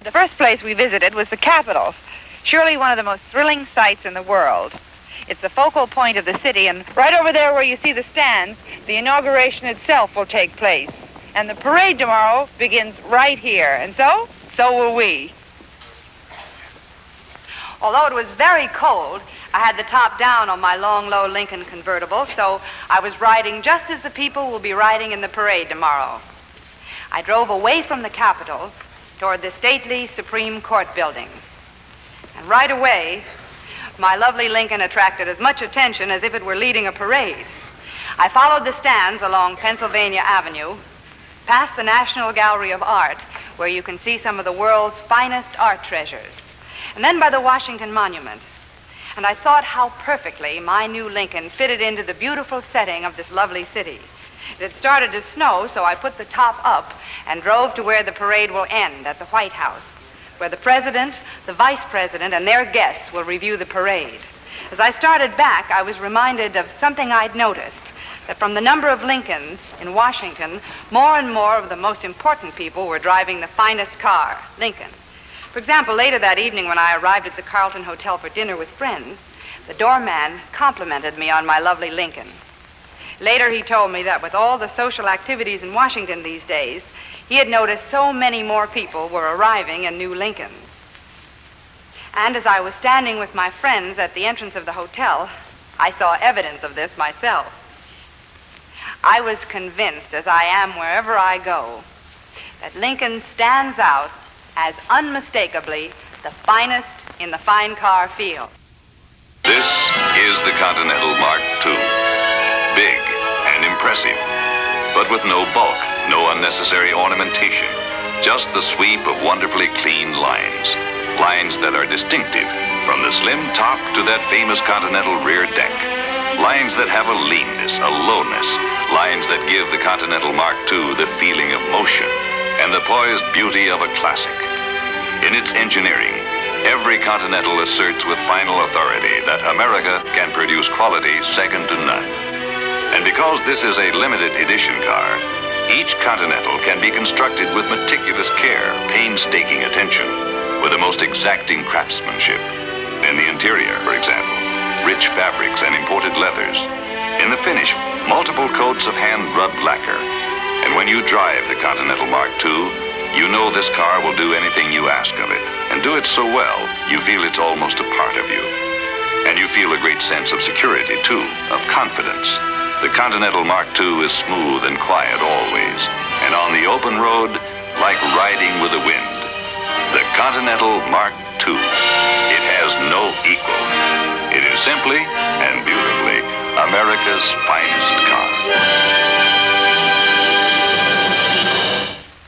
The first place we visited was the Capitol, surely one of the most thrilling sights in the world. It's the focal point of the city, and right over there where you see the stands, the inauguration itself will take place. And the parade tomorrow begins right here, and so will we. Although it was very cold, I had the top down on my long, low Lincoln Convertible, so I was riding just as the people will be riding in the parade tomorrow. I drove away from the Capitol toward the stately Supreme Court building. And right away, my lovely Lincoln attracted as much attention as if it were leading a parade. I followed the stands along Pennsylvania Avenue, past the National Gallery of Art, where you can see some of the world's finest art treasures, and then by the Washington Monument. And I thought how perfectly my new Lincoln fitted into the beautiful setting of this lovely city. It had started to snow, so I put the top up and drove to where the parade will end, at the White House, where the president, the vice president, and their guests will review the parade. As I started back, I was reminded of something I'd noticed, that from the number of Lincolns in Washington, more and more of the most important people were driving the finest car, Lincoln. For example, later that evening when I arrived at the Carlton Hotel for dinner with friends, the doorman complimented me on my lovely Lincoln. Later, he told me that with all the social activities in Washington these days, he had noticed so many more people were arriving in new Lincolns. And as I was standing with my friends at the entrance of the hotel, I saw evidence of this myself. I was convinced, as I am wherever I go, that Lincoln stands out as unmistakably the finest in the fine car field. This is the Continental Mark II. Big and impressive, but with no bulk, no unnecessary ornamentation, just the sweep of wonderfully clean lines. Lines that are distinctive, from the slim top to that famous Continental rear deck. Lines that have a leanness, a lowness. Lines that give the Continental Mark II the feeling of motion and the poised beauty of a classic. In its engineering, every Continental asserts with final authority that America can produce quality second to none. And because this is a limited edition car, each Continental can be constructed with meticulous care, painstaking attention, with the most exacting craftsmanship. In the interior, for example, rich fabrics and imported leathers. In the finish, multiple coats of hand-rubbed lacquer. And when you drive the Continental Mark II, you know this car will do anything you ask of it, and do it so well, you feel it's almost a part of you. And you feel a great sense of security, too, of confidence. The Continental Mark II is smooth and quiet always, and on the open road, like riding with the wind. The Continental Mark II. It has no equal. It is simply and beautifully America's finest car.